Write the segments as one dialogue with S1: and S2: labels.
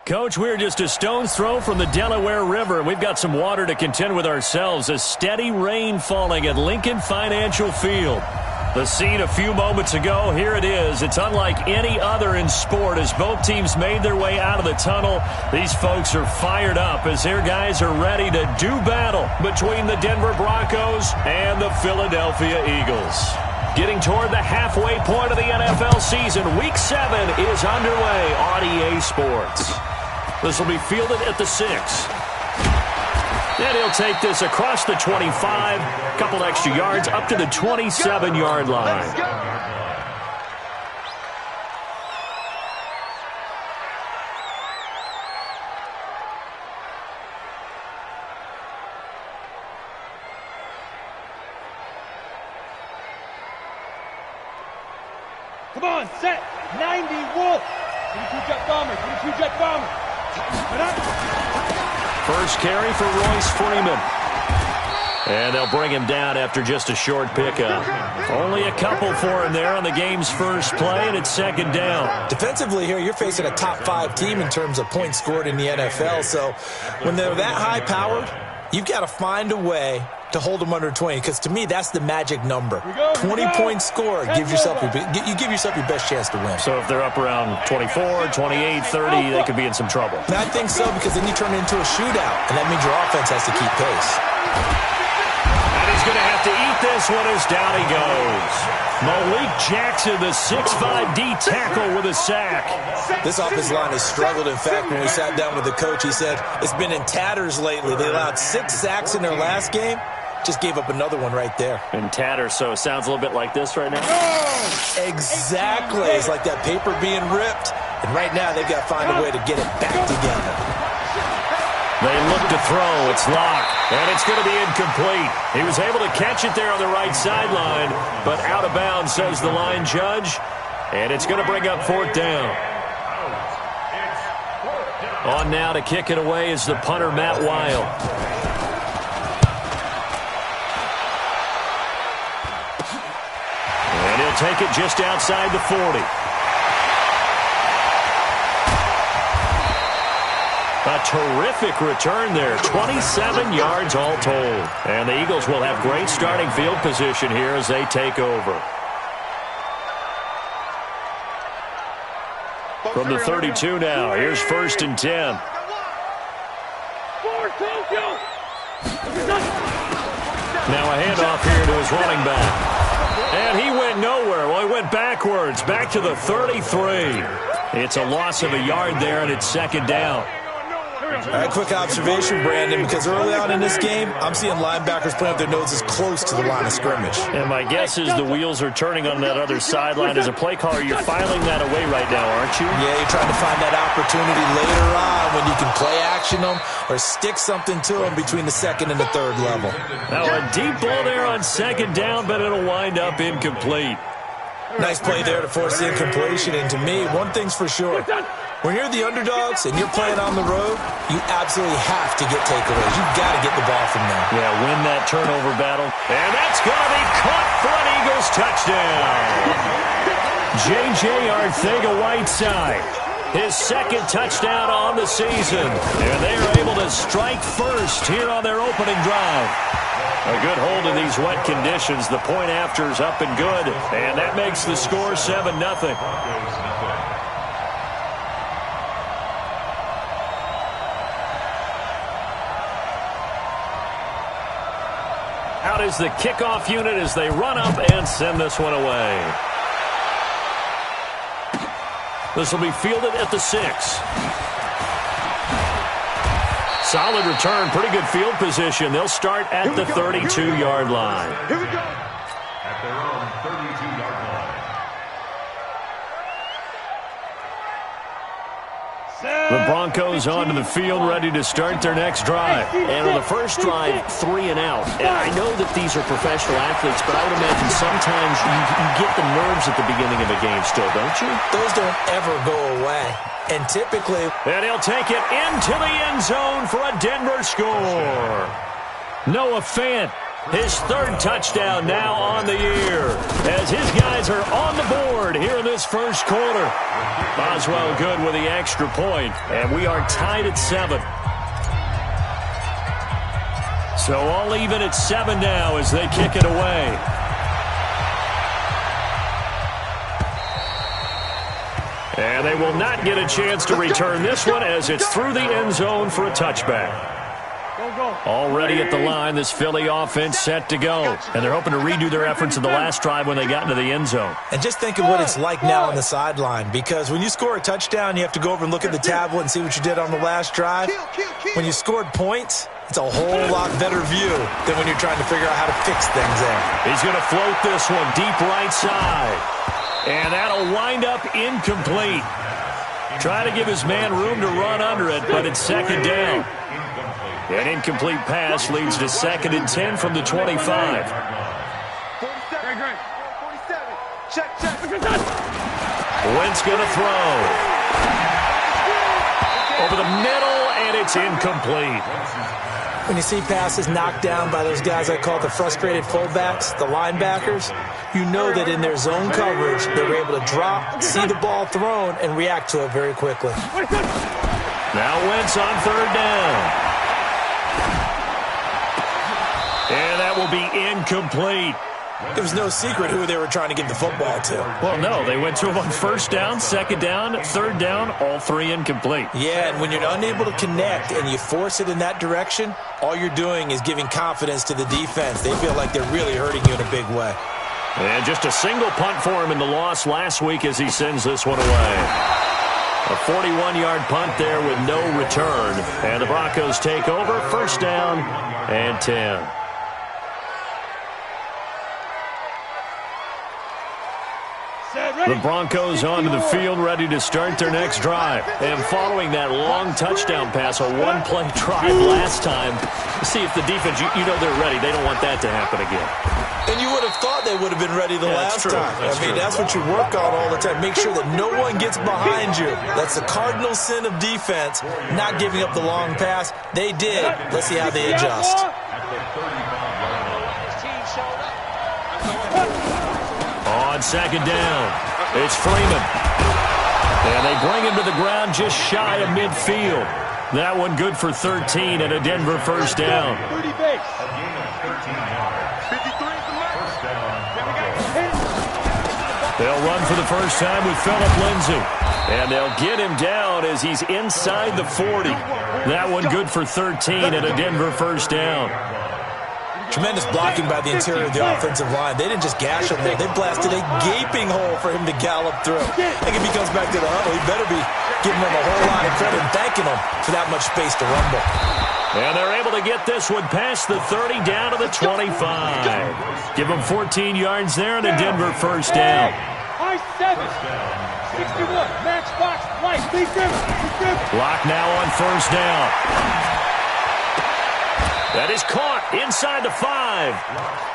S1: Coach, we're just a stone's throw from the Delaware River. We've got some water to contend with ourselves. A steady rain falling at Lincoln Financial Field. The scene a few moments ago, here it is. It's unlike any other in sport as both teams made their way out of the tunnel. These folks are fired up as their guys are ready to do battle between the Denver Broncos and the Philadelphia Eagles. Getting toward the halfway point of the NFL season, Week 7 is underway on EA Sports. This will be fielded at the 6. And he'll take this across the 25, a couple extra yards up to the 27-yard line.
S2: Come on, set, 90, Wolf. 22-jet bomber, 22-jet bomber.
S1: First carry for Royce Freeman. And they'll bring him down after just a short pickup. Only a couple for him there on the game's first play, and it's second down.
S3: Defensively here, you're facing a top-5 team in terms of points scored in the NFL. So when they're that high-powered, you've got to find a way to hold them under 20, because to me, that's the magic number. 20 points scored, you give yourself your best chance to win.
S1: So if they're up around 24, 28, 30, they could be in some trouble.
S3: And I think so, because then you turn it into a shootout, and that means your offense has to keep pace.
S1: And he's going to have to eat this one as down he goes. Malik Jackson, the 6'5" D tackle with a sack.
S3: This offensive line has struggled. In fact, when we sat down with the coach, he said it's been in tatters lately. They allowed 6 sacks in their last game. Just gave up another one right there.
S1: In tatters, so it sounds a little bit like this right now?
S3: Exactly. It's like that paper being ripped. And right now, they've got to find a way to get it back together.
S1: They look to throw. It's locked. And it's going to be incomplete. He was able to catch it there on the right sideline, but out of bounds, says the line judge. And it's going to bring up 4th down. On now to kick it away is the punter, Matt Wild. And he'll take it just outside the 40. A terrific return there. 27 yards all told. And the Eagles will have great starting field position here as they take over. From the 32 now, here's 1st and 10. Now a handoff here to his running back. And he went nowhere. Well, he went backwards, back to the 33. It's a loss of a yard there, and it's 2nd down.
S3: All right, quick observation, Brandon, because early on in this game, I'm seeing linebackers putting up their noses close to the line of scrimmage.
S1: And my guess is the wheels are turning on that other sideline. As a play caller, you're filing that away right now, aren't you?
S3: Yeah, you're trying to find that opportunity later on when you can play action them or stick something to them between the 2nd and the 3rd level.
S1: Now a deep ball there on 2nd down, but it'll wind up incomplete.
S3: Nice play there to force the incompletion. And to me, one thing's for sure. When you're the underdogs and you're playing on the road, you absolutely have to get takeaways. You've got to get the ball from them.
S1: Yeah, win that turnover battle. And that's going to be caught for an Eagles touchdown. J.J. Arcega-Whiteside, his 2nd touchdown on the season. And they are able to strike first here on their opening drive. A good hold in these wet conditions. The point after is up and good. And that makes the score 7-0. Out is the kickoff unit as they run up and send this one away. This will be fielded at the 6. Solid return, pretty good field position. They'll start at the 32-yard line.
S2: Here we go.
S4: At their own 32-yard line.
S1: The Broncos onto the field, ready to start their next drive. And on the first drive, 3 and out. And I know that these are professional athletes, but I would imagine sometimes you get the nerves at the beginning of a game still, don't you?
S3: Those don't ever go away. And typically...
S1: And he'll take it into the end zone for a Denver score. Noah Fant His third touchdown now on the year as his guys are on the board here in this first quarter. Boswell good with the extra point, and we are tied at 7. So all even at 7 now as they kick it away. And they will not get a chance to return this one as it's through the end zone for a touchback. Already at the line, this Philly offense set to go. And they're hoping to redo their efforts in the last drive when they got into the end zone.
S3: And just think of what it's like now on the sideline, because when you score a touchdown, you have to go over and look at the tablet and see what you did on the last drive. When you scored points, it's a whole lot better view than when you're trying to figure out how to fix things there.
S1: He's going to float this one deep right side. And that'll wind up incomplete. Try to give his man room to run under it, but it's second down. An incomplete pass leads to 2nd and 10 from the 25. Wentz going to throw. Over the middle, and it's incomplete.
S3: When you see passes knocked down by those guys I call the frustrated fullbacks, the linebackers, you know that in their zone coverage, they were able to drop, see the ball thrown, and react to it very quickly.
S1: Now Wentz on 3rd down. And that will be incomplete.
S3: It was no secret who they were trying to get the football to.
S1: Well, no, they went to him on 1st down, 2nd down, 3rd down, all 3 incomplete.
S3: Yeah, and when you're unable to connect and you force it in that direction, all you're doing is giving confidence to the defense. They feel like they're really hurting you in a big way.
S1: And just a single punt for him in the loss last week as he sends this one away. A 41-yard punt there with no return. And the Broncos take over, 1st down and 10. The Broncos onto the field, ready to start their next drive. And following that long touchdown pass, a one-play drive last time, see if the defense, you know they're ready. They don't want that to happen again.
S3: And you would have thought they would have been ready the last time. That's what you work on all the time. Make sure that no one gets behind you. That's the cardinal sin of defense, not giving up the long pass. They did. Let's see how they adjust.
S1: On 2nd down, it's Freeman. And they bring him to the ground just shy of midfield. That one good for 13 and a Denver 1st down. They'll run for the first time with Phillip Lindsay. And they'll get him down as he's inside the 40. That one good for 13 and a Denver 1st down.
S3: Tremendous blocking by the interior of the offensive line. They didn't just gash him there. They blasted a gaping hole for him to gallop through. I think if he comes back to the huddle, he better be giving him a whole lot of credit and thanking him for that much space to rumble.
S1: And they're able to get this one past the 30 down to the 25. Give them 14 yards there and a Denver 1st down.
S2: High 7. 61. Max box. Right. Lead them.
S1: Block now on 1st down. That is caught inside the 5.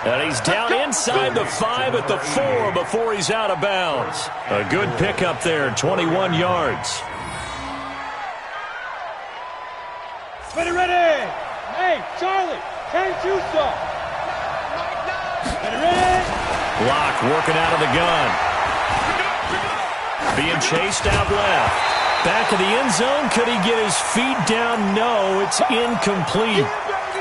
S1: And he's down inside the 5 at the 4 before he's out of bounds. A good pickup there, 21 yards.
S2: Ready. Hey, Charlie. Hands you saw. Ready.
S1: Block working out of the gun. Being chased out left. Back of the end zone. Could he get his feet down? No, it's incomplete.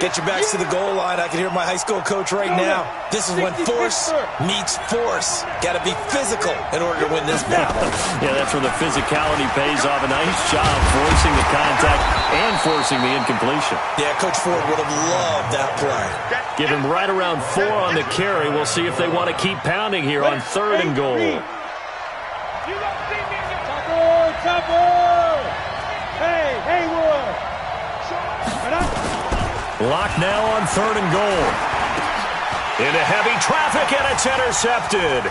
S3: Get your backs to the goal line. I can hear my high school coach right now. This is when force meets force. Got to be physical in order to win this battle.
S1: Yeah, that's where the physicality pays off. A nice job forcing the contact and forcing the incompletion.
S3: Yeah, Coach Ford would have loved that play.
S1: Give him right around 4 on the carry. We'll see if they want to keep pounding here on 3rd and goal.
S2: Hey, Haywood.
S1: Lock now on 3rd and goal. Into heavy traffic, and it's intercepted.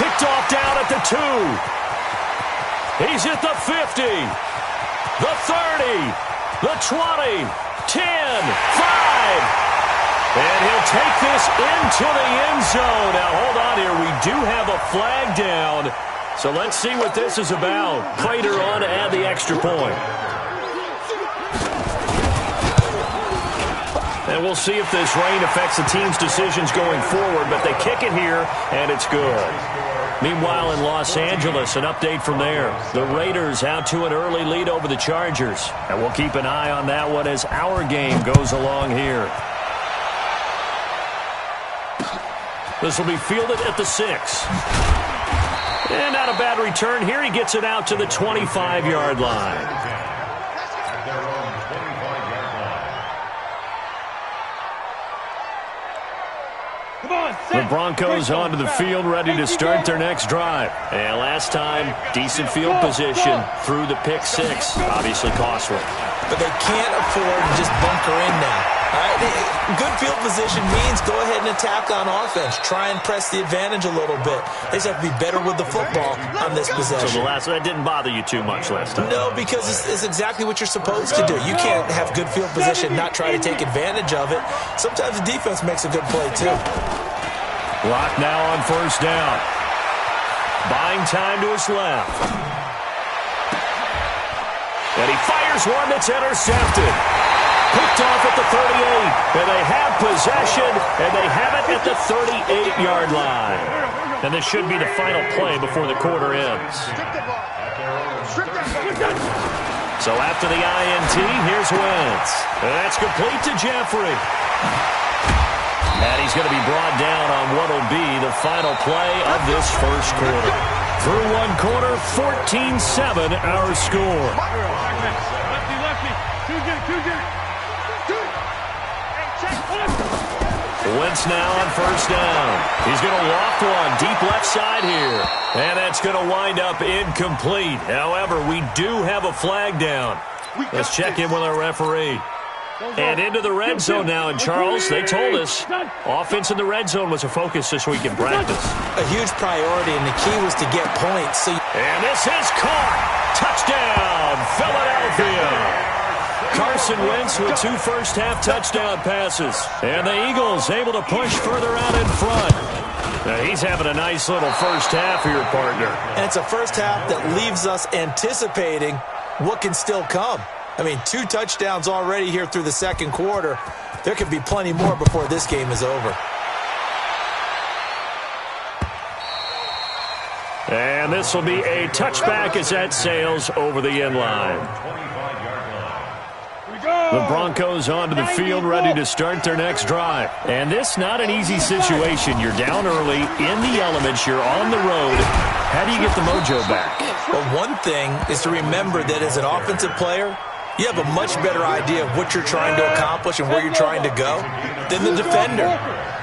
S1: Picked off down at the 2. He's at the 50. The 30. The 20. 10. 5. And he'll take this into the end zone. Now, hold on here. We do have a flag down. So let's see what this is about. Prater on to add the extra point. And And we'll see if this rain affects the team's decisions going forward, but they kick it here, and it's good. Meanwhile, in Los Angeles, an update from there. The Raiders out to an early lead over the Chargers. And we'll keep an eye on that one as our game goes along here. This will be fielded at the 6. And not a bad return here. He gets it out to the 25-yard line. The Broncos onto the field, ready to start their next drive. And last time, decent field position through the pick 6. Obviously costly.
S3: But they can't afford to just bunker in now. All right? Good field position means go ahead and attack on offense. Try and press the advantage a little bit. They just have to be better with the football on this possession.
S1: So that didn't bother you too much last time?
S3: No, because it's exactly what you're supposed to do. You can't have good field position and not try to take advantage of it. Sometimes the defense makes a good play, too.
S1: Clock now on first down. Buying time to his left. And he fires one that's intercepted. Picked off at the 38. And they have possession, and they have it at the 38-yard line. And this should be the final play before the quarter ends. So after the INT, here's Wentz. And that's complete to Jeffrey. And he's going to be brought down on what will be the final play of this first quarter. Through one quarter, 14-7 our score. Wentz now on first down. He's going to loft one deep left side here. And that's going to wind up incomplete. However, we do have a flag down. Let's check in with our referee. And into the red zone now. And, Charles, they told us offense in the red zone was a focus this week in practice.
S3: A huge priority, and the key was to get points.
S1: And this is caught. Touchdown, Philadelphia. Carson Wentz with 2 first-half touchdown passes. And the Eagles able to push further out in front. Now he's having a nice little first half here, partner.
S3: And it's a first half that leaves us anticipating what can still come. I mean, 2 touchdowns already here through the second quarter. There could be plenty more before this game is over.
S1: And this will be a touchback as that sails over the end line. The Broncos onto the field, ready to start their next drive. And this not an easy situation. You're down early, in the elements, you're on the road. How do you get the mojo back?
S3: Well, one thing is to remember that as an offensive player, you have a much better idea of what you're trying to accomplish and where you're trying to go than the defender.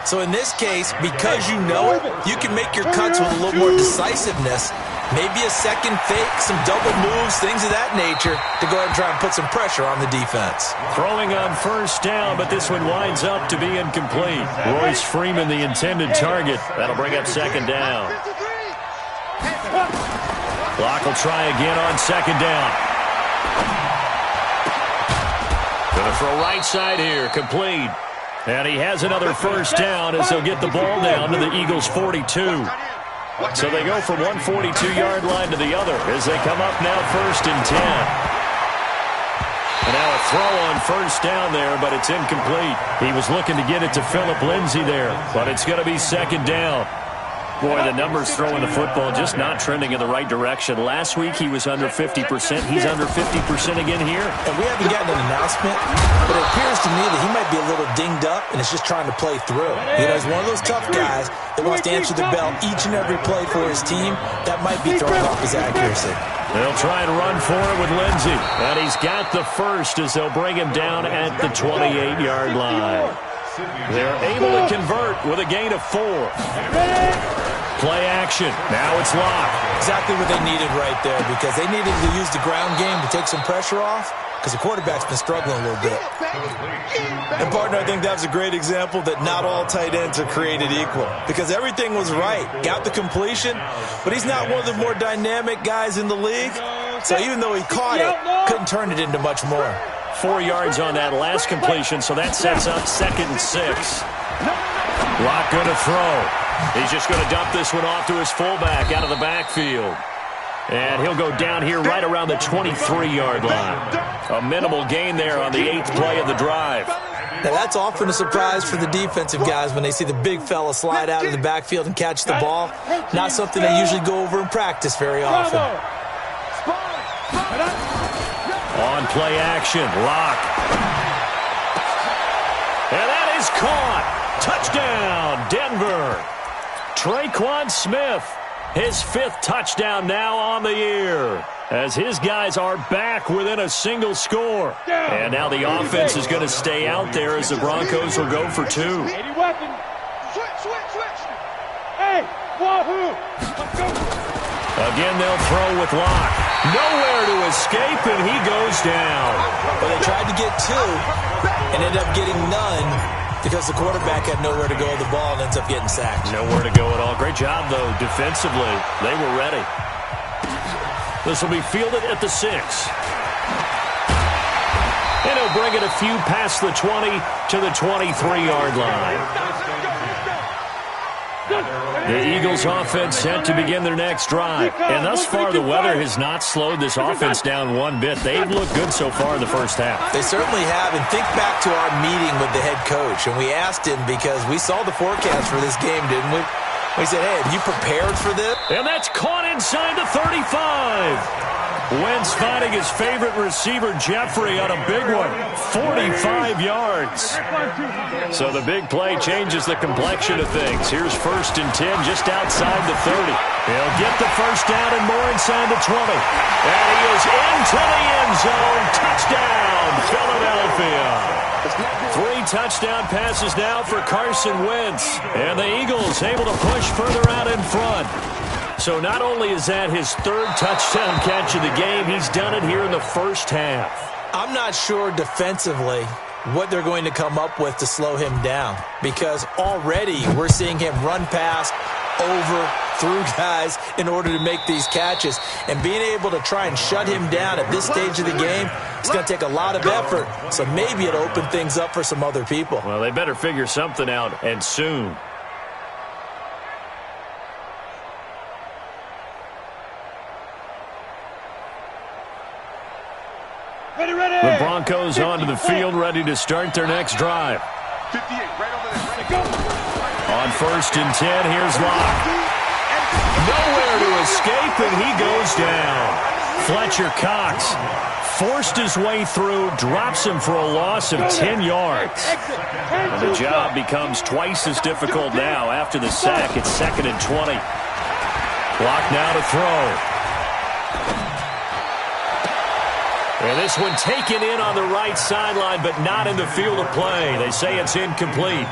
S3: So in this case, because you know it, you can make your cuts with a little more decisiveness. Maybe a second fake, some double moves, things of that nature to go ahead and try and put some pressure on the defense.
S1: Throwing on first down, but this one winds up to be incomplete. Royce Freeman, the intended target. That'll bring up second down. Clock will try again on second down. Going to throw right side here, complete. And he has another first down as they'll get the ball down to the Eagles' 42. So they go from one 42-yard line to the other as they come up now first and 10. And now a throw on first down there, but it's incomplete. He was looking to get it to Phillip Lindsay there, but it's going to be second down. Boy, the numbers throwing the football just not trending in the right direction. Last week he was under 50%. He's under 50% again here.
S3: And we haven't gotten an announcement, but it appears to me that he might be a little dinged up and is just trying to play through. You know, he's one of those tough guys that wants to answer the bell each and every play for his team. That might be throwing off his accuracy.
S1: They'll try and run for it with Lindsay. And he's got the first as they'll bring him down at the 28-yard line. They're able to convert with a gain of 4. Play action. Now it's locked.
S3: Exactly what they needed right there, because they needed to use the ground game to take some pressure off, because the quarterback's been struggling a little bit. And, partner, I think that's a great example that not all tight ends are created equal, because everything was right. Got the completion, but he's not one of the more dynamic guys in the league. So even though he caught it, couldn't turn it into much more.
S1: 4 yards on that last completion, so that sets up second and 6. Locke going to throw. He's just going to dump this one off to his fullback out of the backfield. And he'll go down here right around the 23-yard line. A minimal gain there on the 8th play of the drive.
S3: Now, that's often a surprise for the defensive guys when they see the big fella slide out in the backfield and catch the ball. Not something they usually go over in practice very often.
S1: On play action, Lock. And that is caught. Touchdown, Denver. Traquan Smith, his 5th touchdown now on the year, as his guys are back within a single score. And now the offense is going to stay out there as the Broncos will go for 2.
S2: Hey, wahoo! Let's go.
S1: Again, they'll throw with Lock. Nowhere to escape, and he goes down.
S3: Well, they tried to get 2 and ended up getting none because the quarterback had nowhere to go with the ball and ends up getting sacked.
S1: Nowhere to go at all. Great job, though, defensively. They were ready. This will be fielded at the 6. And he'll bring it a few past the 20 to the 23-yard line. The Eagles offense set to begin their next drive. And thus far, the weather has not slowed this offense down one bit. They've looked good so far in the first half.
S3: They certainly have. And think back to our meeting with the head coach. And we asked him because we saw the forecast for this game, didn't we? We said, hey, have you prepared for this?
S1: And that's caught inside the 35. Wentz finding his favorite receiver, Jeffrey, on a big one. 45 yards. So the big play changes the complexion of things. Here's 1st and 10 just outside the 30. He'll get the first down and more inside the 20. And he is into the end zone. Touchdown, Philadelphia. 3 touchdown passes now for Carson Wentz. And the Eagles able to push further out in front. So not only is that his 3rd touchdown catch of the game, he's done it here in the first half.
S3: I'm not sure defensively what they're going to come up with to slow him down, because already we're seeing him run past, over, through guys in order to make these catches. And being able to try and shut him down at this stage of the game, it's going to take a lot of effort. So maybe it'll open things up for some other people.
S1: Well, they better figure something out, and soon. The Broncos onto the field, ready to start their next drive.
S2: 58, right over there. Go.
S1: On 1st and 10, here's Lock. Nowhere to escape, and he goes down. Fletcher Cox forced his way through, drops him for a loss of 10 yards. And the job becomes twice as difficult now after the sack. It's 2nd and 20. Lock now to throw. And this one taken in on the right sideline, but not in the field of play. They say it's incomplete.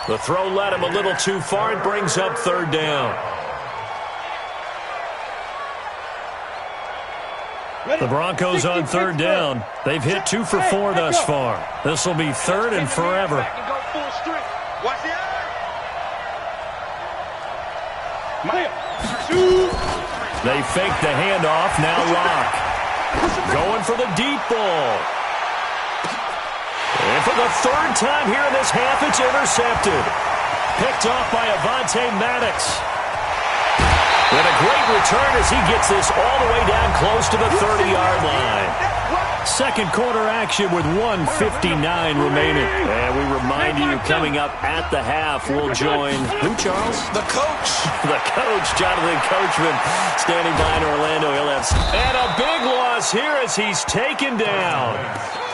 S1: The throw led him a little too far. It brings up 3rd down. The Broncos on 3rd down. They've hit 2 for 4 thus far. This will be 3rd and forever. They fake the handoff. Now Lock. Going for the deep ball. And for the 3rd time here in this half, it's intercepted. Picked off by Avonte Maddox. And a great return as he gets this all the way down close to the 30-yard line. 2nd quarter action with 1:59 remaining. And we remind you, coming up at the half, we'll join who, Charles?
S3: The coach.
S1: The coach, Jonathan Coachman, standing by in Orlando. He'll have and a big loss here as he's taken down.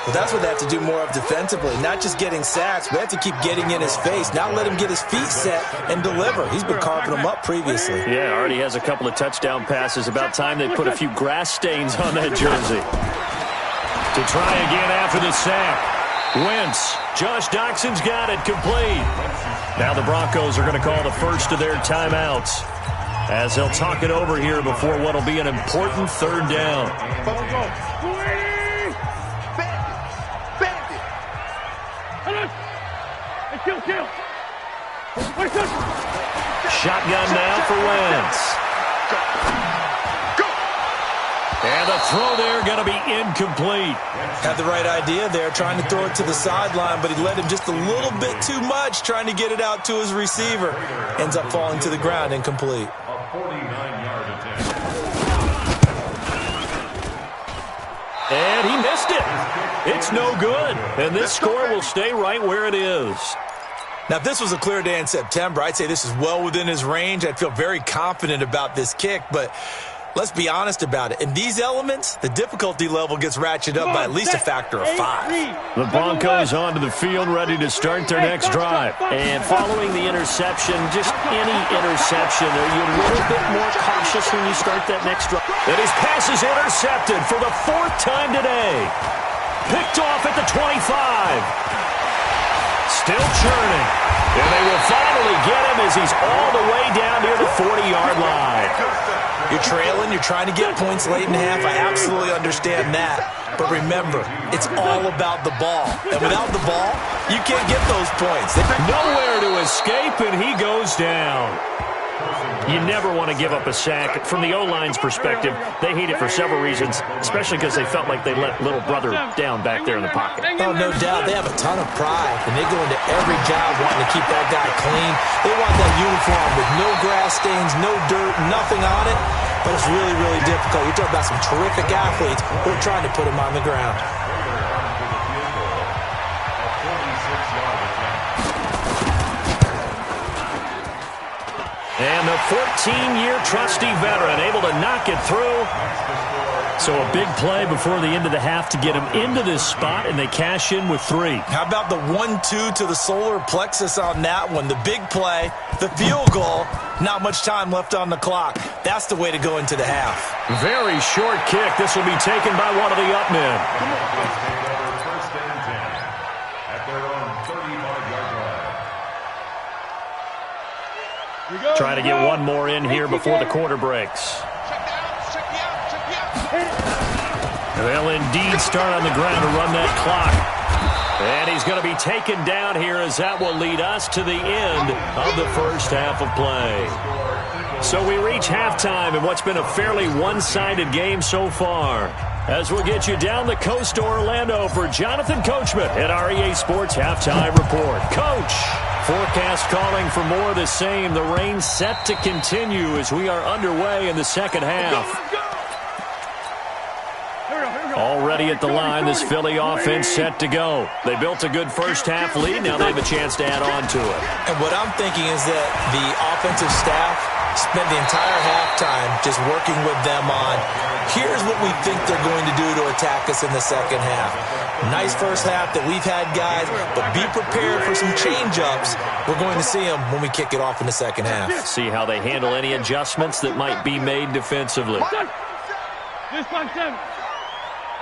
S3: Well, that's what they have to do more of defensively, not just getting sacks. We have to keep getting in his face, not let him get his feet set and deliver. He's been carving them up previously.
S1: Yeah, already has a couple of touchdown passes. About time they put a few grass stains on that jersey. To try again after the sack. Wentz. Josh Doxson's got it complete. Now the Broncos are going to call the first of their timeouts as they'll talk it over here before what will be an important 3rd down. Shotgun now for Wentz. And the throw there going to be incomplete.
S3: Had the right idea there, trying to throw it to the sideline, but he let him just a little bit too much, trying to get it out to his receiver. Ends up falling to the ground, incomplete.
S4: A 49-yard attempt.
S1: And he missed it. It's no good, and this score will stay right where it is.
S3: Now, if this was a clear day in September, I'd say this is well within his range. I'd feel very confident about this kick, but let's be honest about it. In these elements, the difficulty level gets ratcheted up by at least a factor of 5.
S1: The Broncos onto the field, ready to start their next drive. And following the interception, just any interception, are you a little bit more cautious when you start that next drive? And his pass is intercepted for the 4th time today. Picked off at the 25. Still churning. And they will finally get him as he's all the way down near the 40-yard line.
S3: You're trailing. You're trying to get points late in half. I absolutely understand that. But remember, it's all about the ball. And without the ball, you can't get those points.
S1: Nowhere to escape, and he goes down. You never want to give up a sack. From the O-line's perspective, they hate it for several reasons, especially because they felt like they let little brother down back there in the pocket.
S3: Oh, no doubt. They have a ton of pride, and they go into every job wanting to keep that guy clean. They want that uniform with no grass stains, no dirt, nothing on it. But it's really, really difficult. You're talking about some terrific athletes who are trying to put him on the ground.
S1: And the 14-year trusty veteran able to knock it through. So a big play before the end of the half to get him into this spot, and they cash in with 3.
S3: How about the 1-2 to the solar plexus on that one? The big play, the field goal, not much time left on the clock. That's the way to go into the half.
S1: Very short kick. This will be taken by one of the up men.
S4: First and 10 at their own 35-yard line.
S1: Trying to get one more in here before the quarter breaks. They'll indeed start on the ground to run that clock. And he's going to be taken down here as that will lead us to the end of the first half of play. So we reach halftime in what's been a fairly one-sided game so far. As we'll get you down the coast to Orlando for Jonathan Coachman at our EA Sports Halftime Report. Coach, forecast calling for more of the same. The rain set to continue as we are underway in the second half. Already at the line, this Philly offense set to go. They built a good first half lead. Now they have a chance to add on to it.
S3: And what I'm thinking is that the offensive staff spent the entire halftime just working with them on, here's what we think they're going to do to attack us in the second half. Nice first half that we've had, guys, but be prepared for some change-ups. We're going to see them when we kick it off in the second half.
S1: See how they handle any adjustments that might be made defensively.
S2: This one, Tim.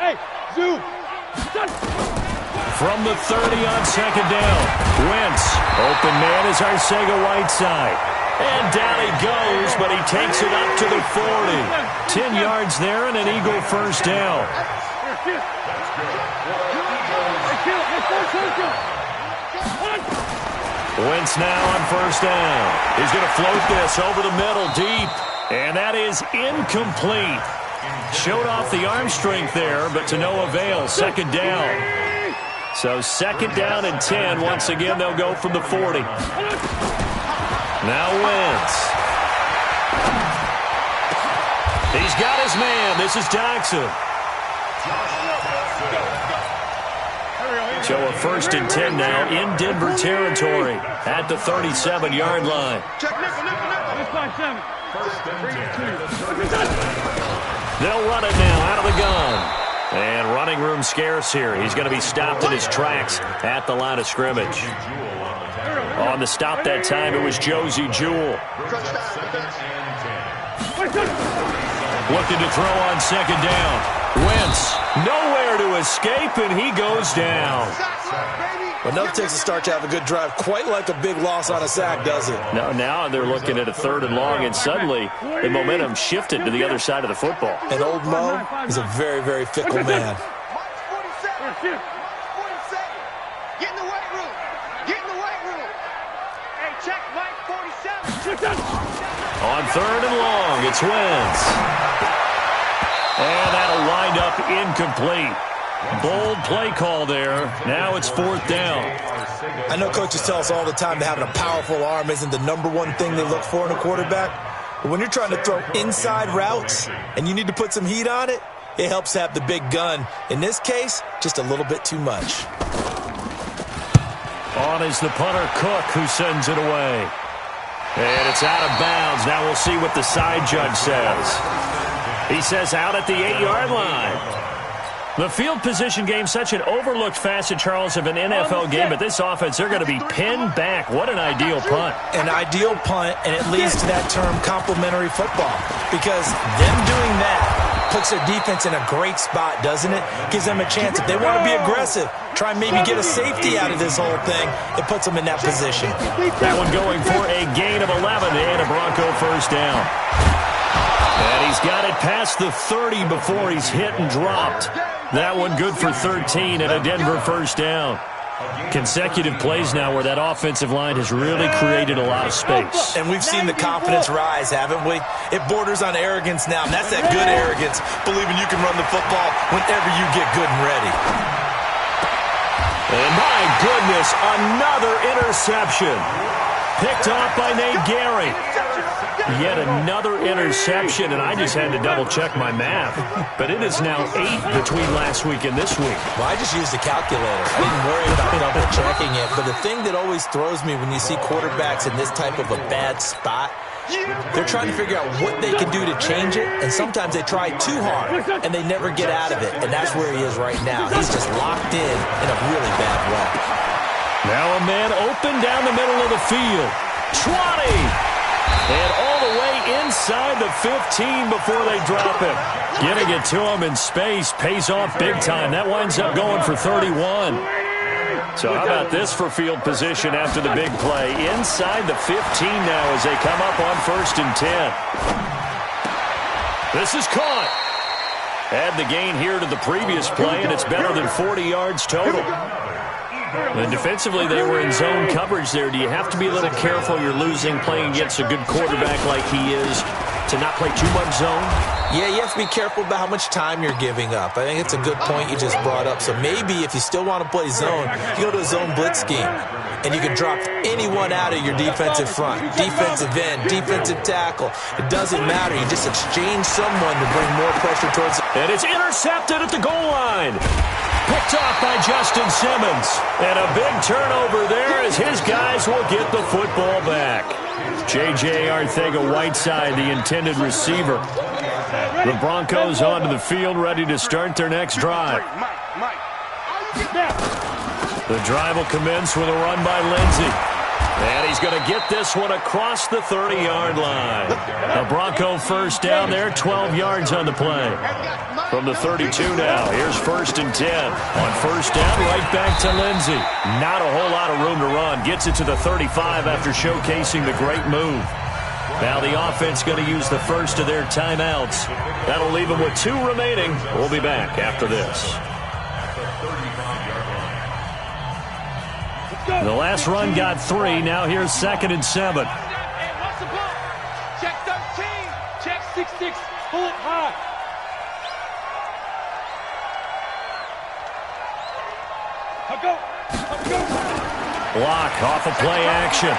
S2: Hey, zoom.
S1: From the 30 on second down. Wentz. Open man is Arcega-Whiteside. And down he goes, but he takes it up to the 40. 10 yards there and an Eagle first down. Wentz now on first down. He's going to float this over the middle deep. And that is incomplete. Showed off the arm strength there, but to no avail. Second down. So second down and 10. Once again, they'll go from the 40. Now Wentz. He's got his man. This is Jackson. So a first and 10 now in Denver territory at the 37-yard line. They'll run it now out of the gun. And running room scarce here. He's going to be stopped in his tracks at the line of scrimmage. On the stop that time, it was Josie Jewell. Looking to throw on second down. Wentz, nowhere to escape, and he goes down.
S3: But no takes a start to have a good drive, quite like a big loss on a sack, does it?
S1: No, now they're looking at a third and long, and suddenly the momentum shifted to the other side of the football.
S3: And old Mo is a very, very fickle man.
S1: On third and long, it's Wentz. And that'll wind up incomplete. Bold play call there. Now it's fourth down.
S3: I know coaches tell us all the time that having a powerful arm isn't the number one thing they look for in a quarterback. But when you're trying to throw inside routes and you need to put some heat on it, it helps have the big gun. In this case, just a little bit too much.
S1: On is the punter, Cook, who sends it away. And it's out of bounds. Now we'll see what the side judge says. He says out at the 8-yard line. The field position game, such an overlooked facet, Charles, of an NFL game. But this offense, they're going to be pinned back. What an ideal punt.
S3: An ideal punt, and it leads to that term complementary football. Because them doing that puts their defense in a great spot, doesn't it? Gives them a chance. If they want to be aggressive, try and maybe get a safety out of this whole thing, it puts them in that position.
S1: That one going for a gain of 11 and a Bronco first down. And he's got it past the 30 before he's hit and dropped. That one good for 13 and a Denver first down. Consecutive plays now where that offensive line has really created a lot of space.
S3: And we've seen the confidence rise, haven't we? It borders on arrogance now, and that's that good arrogance, believing you can run the football whenever you get good and ready.
S1: And my goodness, another interception. Picked off by Nate Gary. Yet another interception, and I just had to double-check my math. But it is now 8 between last week and this week.
S3: Well, I just used a calculator. I didn't worry about double-checking it. But the thing that always throws me when you see quarterbacks in this type of a bad spot, they're trying to figure out what they can do to change it, and sometimes they try too hard, and they never get out of it. And that's where he is right now. He's just locked in a really bad way.
S1: Now a man open down the middle of the field. Trotty! And all the way inside the 15 before they drop him. Getting it to him in space pays off big time. That winds up going for 31. So how about this for field position after the big play? Inside the 15 now as they come up on 1st and 10. This is caught. Add the gain here to the previous play, and it's better than 40 yards total. And defensively, they were in zone coverage there. Do you have to be a little careful you're losing playing against a good quarterback like he is to not play too much zone?
S3: Yeah, you have to be careful about how much time you're giving up. I think it's a good point you just brought up. So maybe if you still want to play zone, you go to a zone blitz scheme. And you can drop anyone out of your defensive front, defensive end, defensive tackle. It doesn't matter. You just exchange someone to bring more pressure towards it.
S1: And it's intercepted at the goal line. Picked off by Justin Simmons. And a big turnover there as his guys will get the football back. J.J. Arcega-Whiteside, the intended receiver. The Broncos onto the field, ready to start their next drive. The drive will commence with a run by Lindsey. And he's going to get this one across the 30-yard line. A Bronco first down there, 12 yards on the play. From the 32 now, here's 1st and 10. On 1st down, right back to Lindsey. Not a whole lot of room to run. Gets it to the 35 after showcasing the great move. Now the offense going to use the first of their timeouts. That'll leave them with 2 remaining. We'll be back after this. The last run got 3. Now here's 2nd and 7.
S2: Check 13. Check 6-6. Pull it high. Go.
S1: Block off of play action.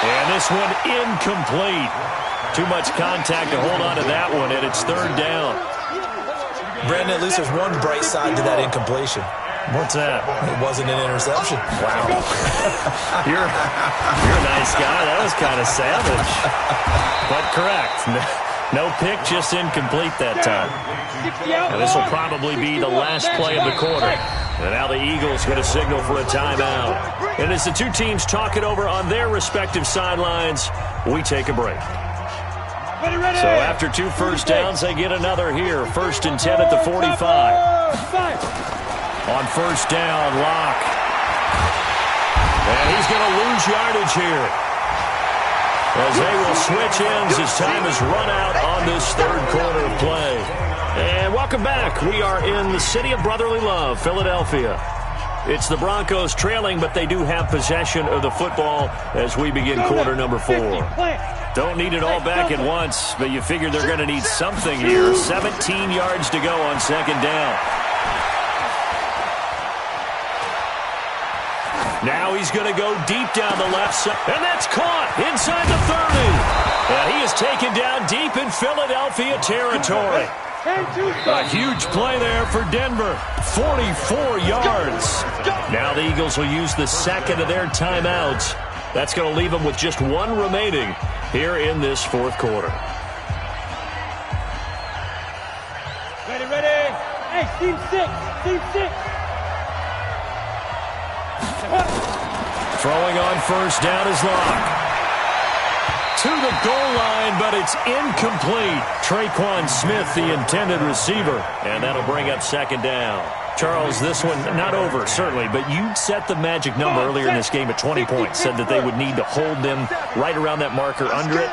S1: And this one incomplete. Too much contact to hold on to that one, and it's 3rd down.
S3: Brandon, at least there's one bright side to that incompletion.
S1: What's that?
S3: It wasn't an interception.
S1: Wow. You're a nice guy. That was kind of savage. But correct. No pick, just incomplete that time. And this will probably be the last play of the quarter. And now the Eagles going to signal for a timeout. And as the two teams talk it over on their respective sidelines, we take a break. So after 2 first downs, they get another here. 1st and 10 at the 45. On 1st down, Locke. And he's going to lose yardage here. As they will switch ends as time has run out on this 3rd quarter of play. And welcome back. We are in the city of brotherly love, Philadelphia. It's the Broncos trailing, but they do have possession of the football as we begin quarter number 4. Don't need it all back at once, but you figure they're going to need something here. 17 yards to go on 2nd down. Now he's going to go deep down the left side. And that's caught inside the 30. And he is taken down deep in Philadelphia territory. A huge play there for Denver. 44 yards. Now the Eagles will use the second of their timeouts. That's going to leave them with just one remaining here in this fourth quarter.
S2: Ready, ready. Hey, team six. Team six.
S1: Throwing on first down is Locke. To the goal line, but it's incomplete. Traquan Smith, the intended receiver. And that'll bring up second down. Charles, this one not over, certainly, but you set the magic number earlier in this game at 20 points. Said that they would need to hold them right around that marker under it.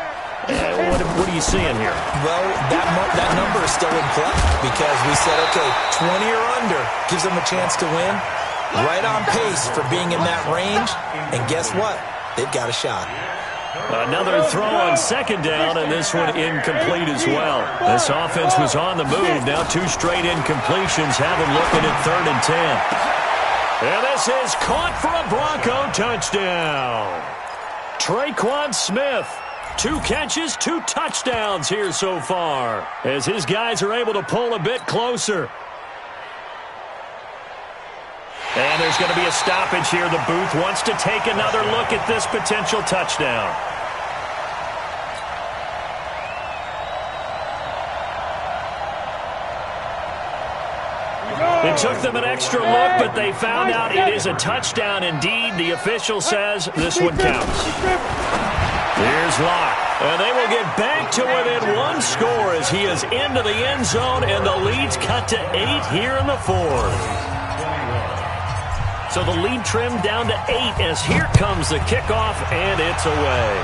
S1: What are you seeing here?
S3: Well, that number is still in play because we said, okay, 20 or under gives them a chance to win. Right on pace for being in that range. And guess what? They've got a shot.
S1: Another throw on second down, and this one incomplete as well. This offense was on the move. Now two straight incompletions have them looking at 3rd and 10. And this is caught for a Bronco touchdown. Traquan Smith. 2 catches, 2 touchdowns here so far as his guys are able to pull a bit closer. And there's going to be a stoppage here. The booth wants to take another look at this potential touchdown. It took them an extra look, but they found out it is a touchdown indeed. The official says this one counts. Here's Locke. And they will get back to within 1 score as he is into the end zone, and the lead's cut to 8 here in the 4th. So the lead trimmed down to 8 as here comes the kickoff, and it's away.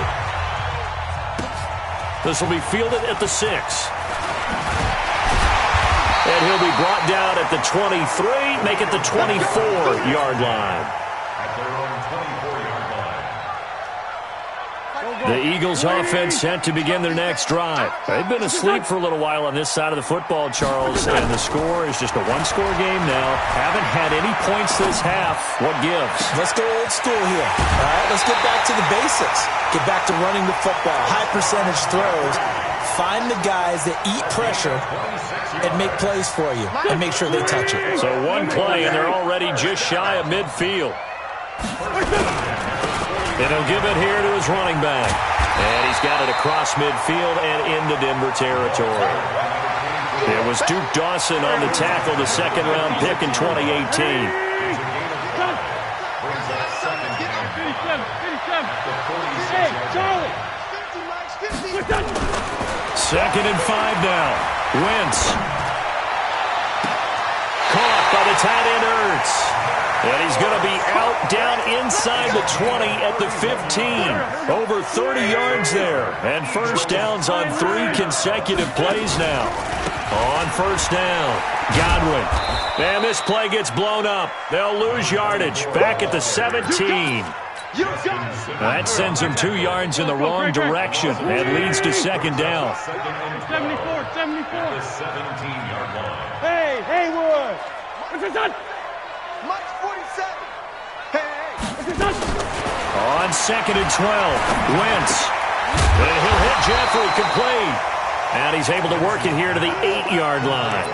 S1: This will be fielded at the 6. And he'll be brought down at the 23, make it the 24-yard line. The Eagles offense set to begin their next drive. They've been asleep for a little while on this side of the football, Charles, and the score is just a 1-score game now. Haven't had any points this half. What gives?
S3: Let's go old school here. All right, let's get back to the basics. Get back to running the football, high percentage throws. Find the guys that eat pressure and make plays for you and make sure they touch it.
S1: So one play, and they're already just shy of midfield. And he'll give it here to his running back. And he's got it across midfield and into Denver territory. It was Duke Dawson on the tackle, the second-round pick in 2018. Second and 5 now. Wentz. Caught by the tight end Ertz. And he's going to be out down inside the 20 at the 15. Over 30 yards there. And first downs on 3 consecutive plays now. On first down, Godwin. And this play gets blown up. They'll lose yardage back at the 17. That sends them 2 yards in the wrong direction and leads to second down.
S2: 74. Hey, Haywood. What's this on?
S5: Mike's 47. Hey.
S1: On second and 12, Wentz. And he'll hit Jeffrey complete. And he's able to work it here to the 8-yard line.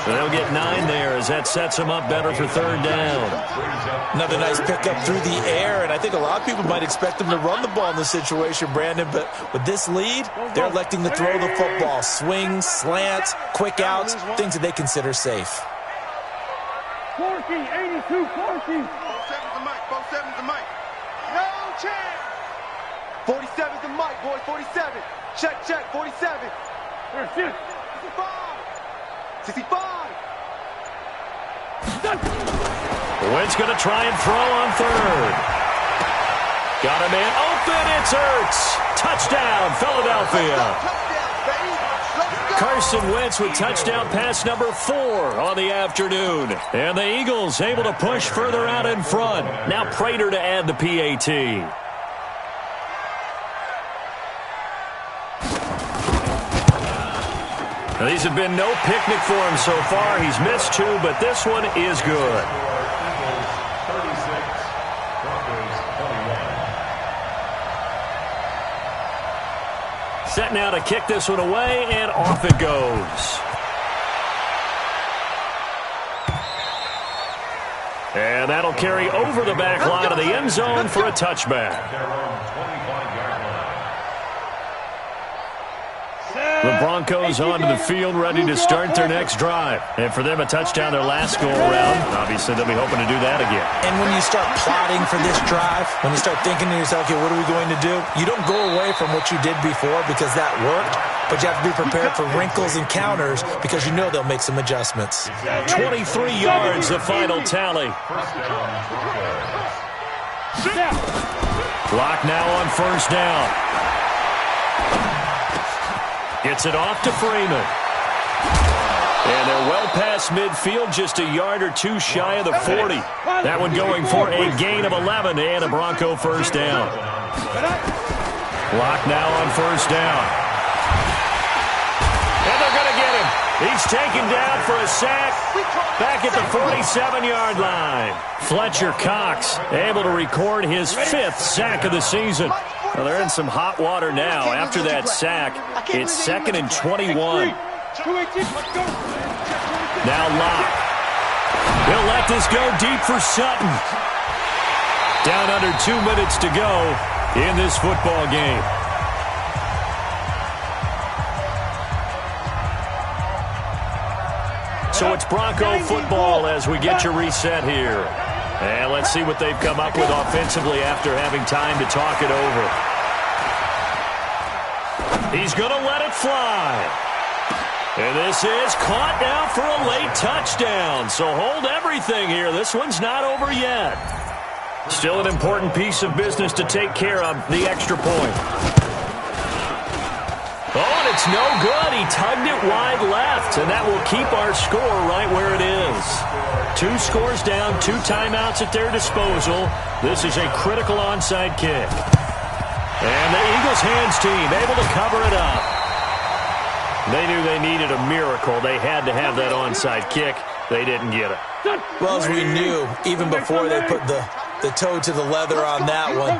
S1: So they'll get 9 there as that sets them up better for third down.
S3: Another nice pickup through the air, and I think a lot of people might expect them to run the ball in this situation, Brandon, but with this lead, they're electing to throw the football. Swings, slants, quick outs, things that they consider safe.
S2: 14, 82, 14.
S5: 47's the mic, 47's the mic. No chance. 47's the mic, boys, 47. Check, 47.
S2: Here, shoot.
S5: 65.
S1: Wentz going to try and throw on third. Got a man open, it's Ertz. Touchdown, Philadelphia. Carson Wentz with touchdown pass number 4 on the afternoon. And the Eagles able to push further out in front. Now Prater to add the PAT. Now, these have been no picnic for him so far. He's missed 2, but this one is good. Set now to kick this one away, and off it goes. And that'll carry over the back line of the end zone for a touchback. The Broncos onto the field, ready to start their next drive. And for them, a touchdown their last go-around. Obviously, they'll be hoping to do that again.
S3: And when you start plotting for this drive, when you start thinking to yourself, okay, what are we going to do? You don't go away from what you did before because that worked, but you have to be prepared for wrinkles and counters because you know they'll make some adjustments.
S1: 23 yards, the final tally. Clock now on first down. Gets it off to Freeman. And they're well past midfield, just a yard or two shy of the 40. That one going for a gain of 11 and a Bronco first down. Clock now on first down. And they're going to get him. He's taken down for a sack back at the 47-yard line. Fletcher Cox able to record his 5th sack of the season. Well, they're in some hot water now. After that sack, it's 2nd and 21. Now Locke. He'll let this go deep for Sutton. Down under 2 minutes to go in this football game. So it's Bronco football as we get you reset here. And let's see what they've come up with offensively after having time to talk it over. He's going to let it fly. And this is caught now for a late touchdown. So hold everything here. This one's not over yet. Still an important piece of business to take care of, the extra point. Oh, and it's no good. He tugged it wide left, and that will keep our score right where it is. 2 scores down, 2 timeouts at their disposal. This is a critical onside kick. And the Eagles hands team able to cover it up. They knew they needed a miracle. They had to have that onside kick. They didn't get it.
S3: Well, as we knew, even before they put the toe to the leather on that one,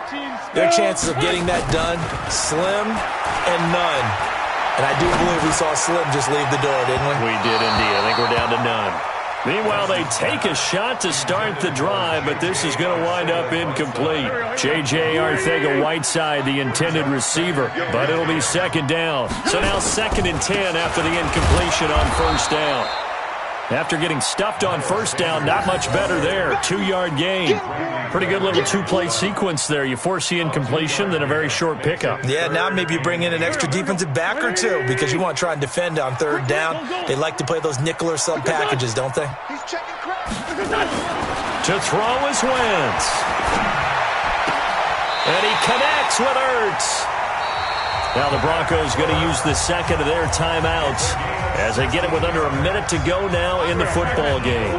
S3: their chances of getting that done, slim and none. And I do believe we saw Slim just leave the door, didn't we?
S1: We did indeed. I think we're down to none. Meanwhile, they take a shot to start the drive, but this is going to wind up incomplete. J.J. Arcega-Whiteside, the intended receiver, but it'll be 2nd down. So now 2nd and 10 after the incompletion on first down. After getting stuffed on first down, not much better there. 2-yard gain. Pretty good little 2-play sequence there. You force the incompletion, then a very short pickup.
S3: Yeah, now maybe you bring in an extra defensive back or two because you want to try and defend on 3rd down. They like to play those nickel or sub packages, don't they?
S1: To throw is Wentz. And he connects with Ertz. Now the Broncos going to use the 2nd of their timeouts as they get it with under a minute to go now in the football game.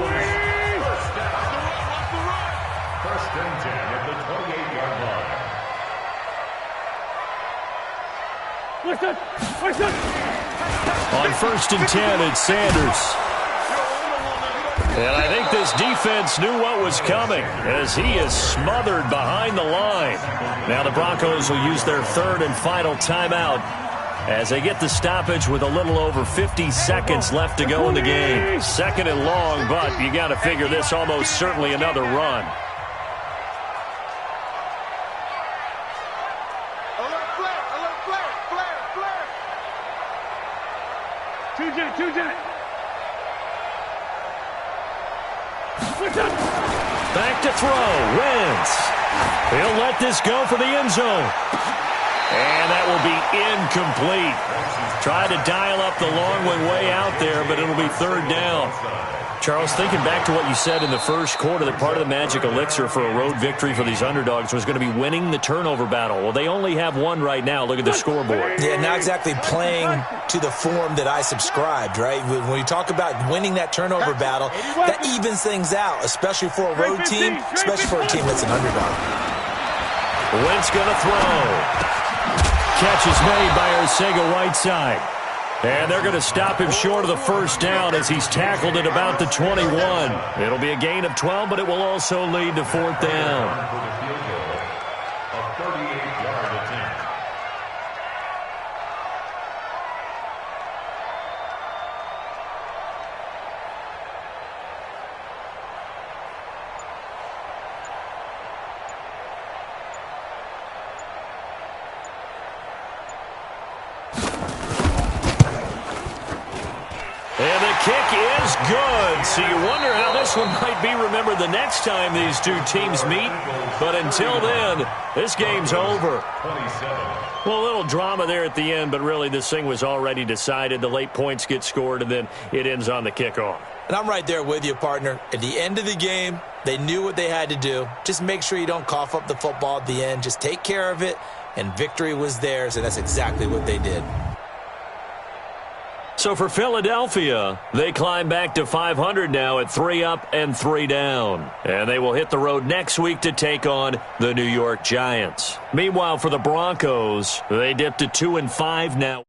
S4: First and 10 at the 28-yard line.
S1: On 1st and 10, it's Sanders. And I think this defense knew what was coming as he is smothered behind the line. Now the Broncos will use their 3rd and final timeout as they get the stoppage with a little over 50 seconds left to go in the game. 2nd and long, but you got to figure this almost certainly another run. Back to throw. Wentz. He'll let this go for the end zone. And that will be incomplete. Tried to dial up the long one way out there, but it'll be 3rd down. Charles, thinking back to what you said in the first quarter, that part of the magic elixir for a road victory for these underdogs was going to be winning the turnover battle. Well, they only have one right now. Look at the scoreboard.
S3: Yeah, not exactly playing to the form that I subscribed, right? When you talk about winning that turnover battle, that evens things out, especially for a road team, especially for a team that's an underdog.
S1: Wentz going to throw. Catch is made by Arcega-Whiteside. And they're going to stop him short of the 1st down as he's tackled at about the 21. It'll be a gain of 12, but it will also lead to 4th down. kick is good. So you wonder how this one might be remembered the next time these two teams meet. But until then, this game's over. Well, a little drama there at the end, but really this thing was already decided. The late points get scored, and then it ends on the kickoff.
S3: And I'm right there with you, partner. At the end of the game, they knew what they had to do. Just make sure you don't cough up the football at the end. Just take care of it, and victory was theirs, and that's exactly what they did.
S1: So for Philadelphia, they climb back to 500 now at 3 up and 3 down. And they will hit the road next week to take on the New York Giants. Meanwhile, for the Broncos, they dipped to 2-5 now.